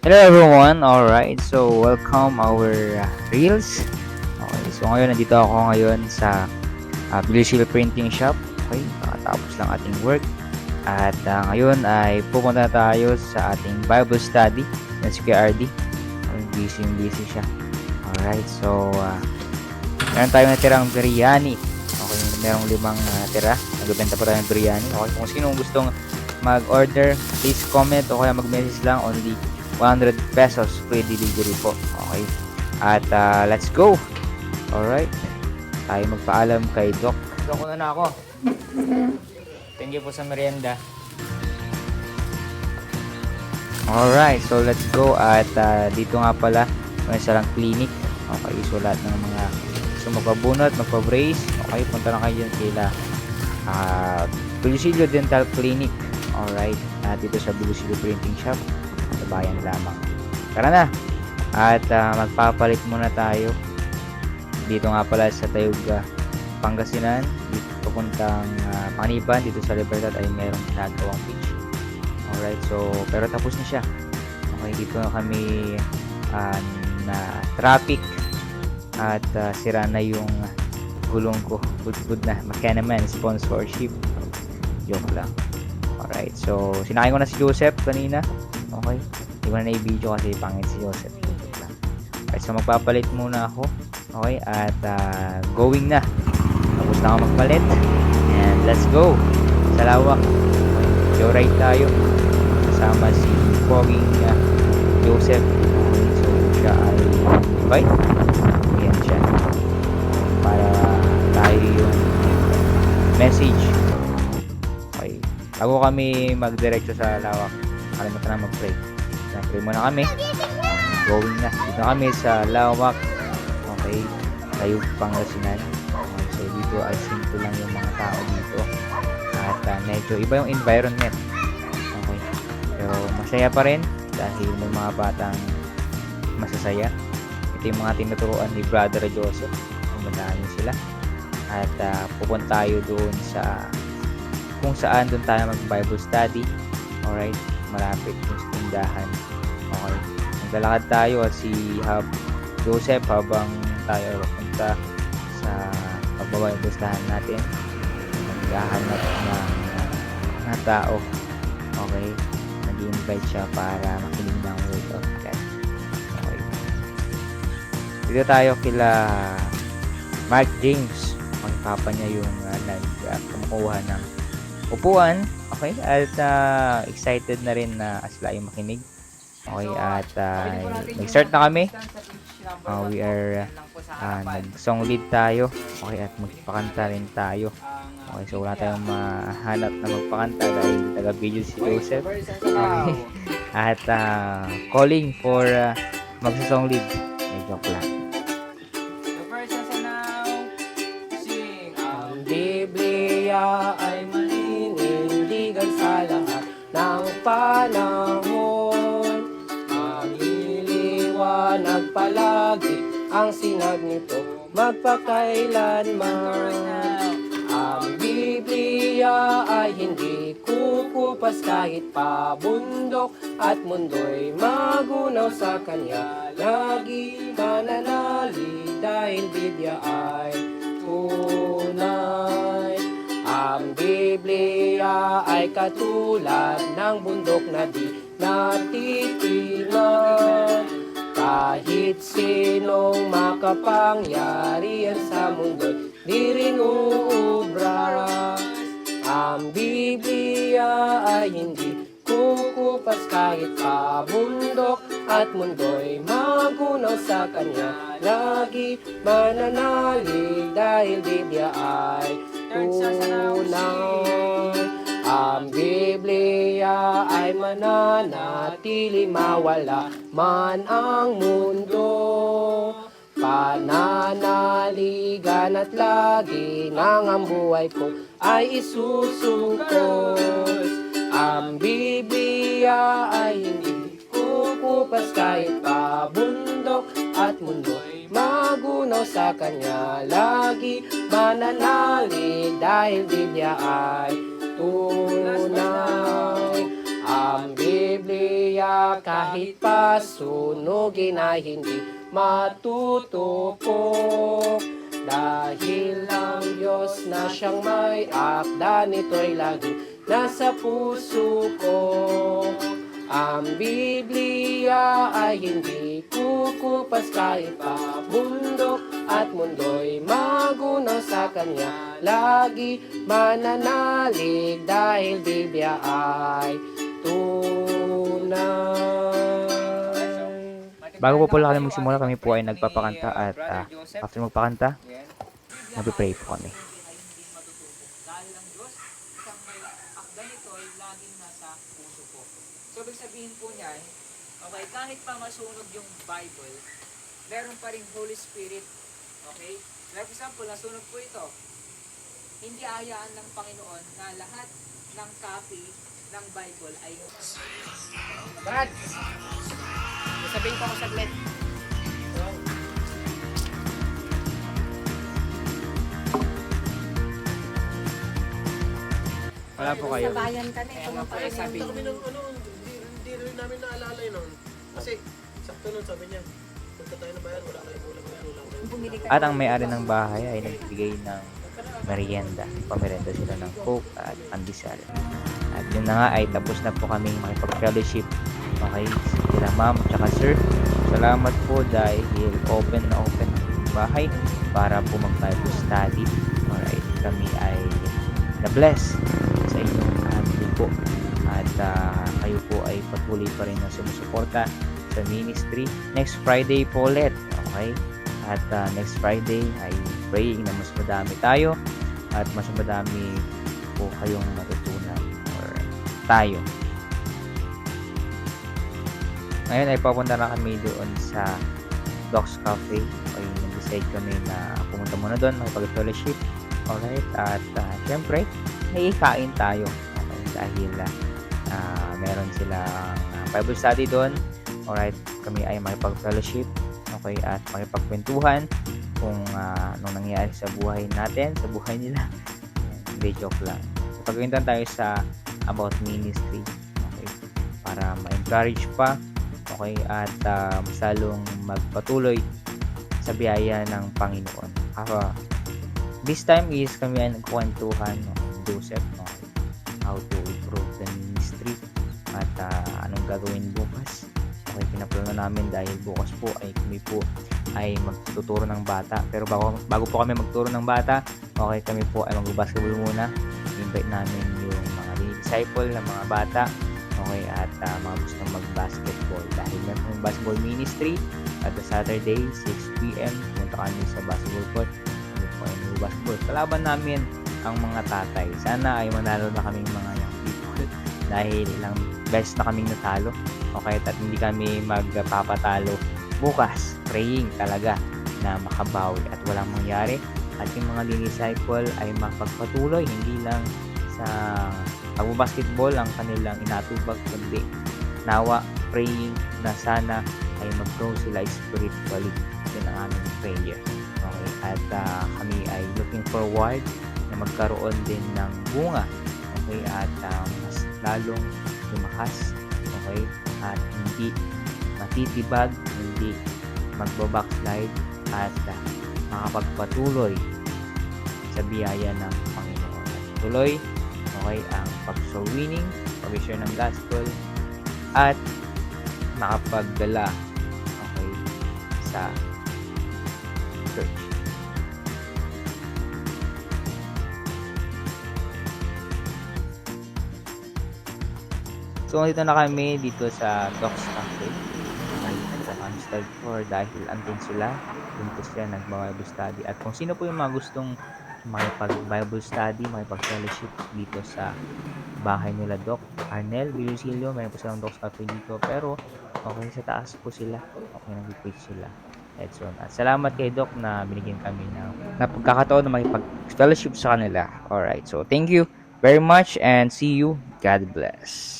Hello everyone, alright, so welcome our Reels. Okay, so ngayon nandito ako ngayon sa Bilusil Printing Shop. Okay, nakatapos lang ating work. At ngayon ay pupunta tayo sa ating Bible study ng si KRD. Busy siya. Alright, so meron tayong natirang biryani. Okay, merong 5 tira. Nagbenta pa tayo ng biryani. Okay, kung sino gustong mag-order, please comment o kaya mag-message lang. Only 100 pesos free delivery po. Okay. At let's go. Alright. Tayo magpaalam kay Doc. Doc, una na ako. Thank you po sa merienda. Alright. So let's go. At dito nga pala may isang clinic. Okay. So lahat ng mga gusto magpabunot, magpa-brace. Okay. Punta lang kayo dyan kila Bilusilio Dental Clinic. Alright. Dito sa Bilusilio Printing Shop. Sa bayan lamang. Tara na. At magpapalit muna tayo. Dito nga pala sa Tayuga, Pangasinan. Dito papuntang Paniban. Dito sa Libertad ay merong ginagawang beach. Alright. So, pero tapos na siya. Okay. Dito na kami na traffic. At sira na yung gulong ko. Good na. Kaya naman sponsorship. Joke lang. Alright. So, sinakay ko na si Joseph kanina. Okay. Hindi ko na i-video kasi pangit si Joseph. Okay, so magpapalit muna ako. Okay, at going na. Tapos na ako magpalit. And let's go. Sa lawak. Okay, so ride tayo. Kasama si Poging Joseph. Okay, so siya ay invite. Ayan siya. Para tayo yung message. Okay. Bago kami magdiretso sa lawak, kalimutan na mag-pray. Pray muna kami. Going na. Dito kami sa Lawak. Okay. Tayo Pangasinan. Okay. So dito ay simple lang yung mga tao dito. At medyo iba yung environment. Okay. Pero masaya pa rin dahil may mga batang masasaya. Ito yung mga tinuturuan ni Brother Joseph. Madami sila. At pupunta tayo doon sa kung saan doon tayo mag-Bible study. Alright. Malapit yung tindahan. Okay. Maglalakad tayo at si Joseph habang tayo punta sa pagbabay ng listahan natin. Naghahanap ng mga tao. Okay. Nag-invite siya para makinig ng word of God. Okay. Dito tayo kila Mark James. Ang papa niya yung kumukuha ng upuan. Okay, at excited na rin na sila yung makinig. Okay, at nag-start na kami. We are nag-song lead tayo. Okay, at magpakanta rin tayo. Okay, so wala tayong mahanap na magpakanta dahil taga-video si Joseph. Okay, at calling for magsa-song lead. Joke lang. The first is now, sing. Ang Biblia ay maninindigan sa lahat ng panahon. Magliliwanag palagi ang sinag nito magpakailanman. Ang Biblia ay hindi kukupas kahit pabundok at mundo'y magunaw sa kanya. Lagi mananalig dahil Biblia ay tunay. Ang Biblia ay katulad ng bundok na di natitingnan. Kahit sinong makapangyarihan sa mundo, di rin uubra. Ang Biblia ay hindi kukupas kahit pabundok at mundo'y magunaw sa kanya. Lagi mananalig dahil Biblia ay tunay. Ang Biblia ay mananatili mawala man ang mundo. Pananaligan at lagi nang ang buhay ko ay isusukos. Ang Biblia ay hindi kukupas kahit pabundok at mundo'y magunaw sa kanya. Lagi mananalig dahil Biblia ay tunay. Ang Biblia Biblia kahit pa sunugin ay hindi matutupok. Dahil ang Diyos na siyang may akda nito'y lagi nasa puso ko. Ang Biblia ay hindi kukupas kahit pa bundok at mundo'y magunaw sa Kanya. Lagi mananalig dahil Biblia ay tunay. Bago po pala kami magsimula, kami po ay nagpapakanta at after magpakanta, Yan. magpipray po kami. Dahil ang Diyos, isang may akda nito ay laging nasa puso ko. So, ibig sabihin po niyan, okay, kahit pa masunog yung Bible, meron pa rin Holy Spirit. Okay? For example, nasunog po ito. Hindi hayaan ng Panginoon na lahat ng copy ng Bible ay Brad, sasabihin ko ako saglit. Wala po kayo. Sa bayan kami, Kaya nga po, pumunta kami. sabi, Kami ng hindi rin namin naalala yun. Kasi sakto nun sabi niya, punta tayo ng bayan, wala kayong ulam na ulam. Bumili kami. At ang may-ari ng bahay ay nagbigay ng merienda. Pamerienda sila ng Coke at pandesal. At yun na nga ay tapos na po kaming makipag-fellowship. Okay, sila ma'am at saka sir. Salamat po dahil open na open ang bahay para po mag-Bible study. Alright, kami ay na-bless sa inyong handling po. At kayo po ay patuloy pa rin na sumusuporta sa ministry. Next Friday po ulit. Okay? At next Friday ay praying na mas madami tayo at mas madami po kayong matutunan or tayo. Ngayon ay papunta na kami doon sa Docs Cafe. Ay nag-decide kami na pumunta muna doon, makipag-fellowship. Alright? At syempre, may kain tayo. Okay? Dahil meron silang Bible study doon. Alright? Kami ay makipag-fellowship. Okay? At makipagkwentuhan kung anong nangyayari sa buhay natin, sa buhay nila. Hindi, joke lang. So, pagkwentuhan tayo sa about ministry. Okay? Para ma-encourage pa. Okay? At mas lalong magpatuloy sa biyaya ng Panginoon. This time is kami ay nagkwentuhan Joseph, how to improve the ministry at anong gagawin bukas. Okay, pinaplano namin dahil bukas po ay kami po ay magtuturo ng bata. Pero bago po kami magturo ng bata, okay, kami po ay mag-basketball muna. Invite namin yung mga disciple ng mga bata, okay, at mga gustong mag-basketball dahil meron ng basketball ministry at Saturday 6 PM pumunta kami sa basketball court. Kami po ay mag-basketball. Kalaban namin ang mga tatay. Sana ay manalo na kaming mga young people dahil ilang beses na kaming natalo. Okay, at hindi kami magpapatalo bukas. Praying talaga na makabawi at walang mangyari at yung mga disciple ay mapagpatuloy hindi lang sa pagbabasketball ang kanilang inatubag kundi nawa praying na sana ay mag-grow sila spiritually. Yun ang aming prayer. Okay, at kami ay looking forward na magkaroon din ng bunga. Okay, at mas lalong lumakas. Okay, at hindi matitibag, hindi magbabackslide at makapagpatuloy sa biyaya ng Panginoon. Tuloy, okay, ang pag-soul winning, pag-share ng gospel at makapagdala, okay, sa church. So, dito na kami dito sa Docs Cafe. Sa Amstel for dahil andun sila. Doon po sila nag-Bible study. At kung sino po yung mga gustong makipag-Bible study, makipag-fellowship dito sa bahay nila Doc Arnel Vilusilio, mayroon po silang Docs Cafe dito. Pero, okay, sa taas po sila. Okay, nag-preach sila. At salamat kay Doc na binigyan kami ng pagkakataon na makipag-fellowship sa kanila. Alright, so thank you very much and see you. God bless.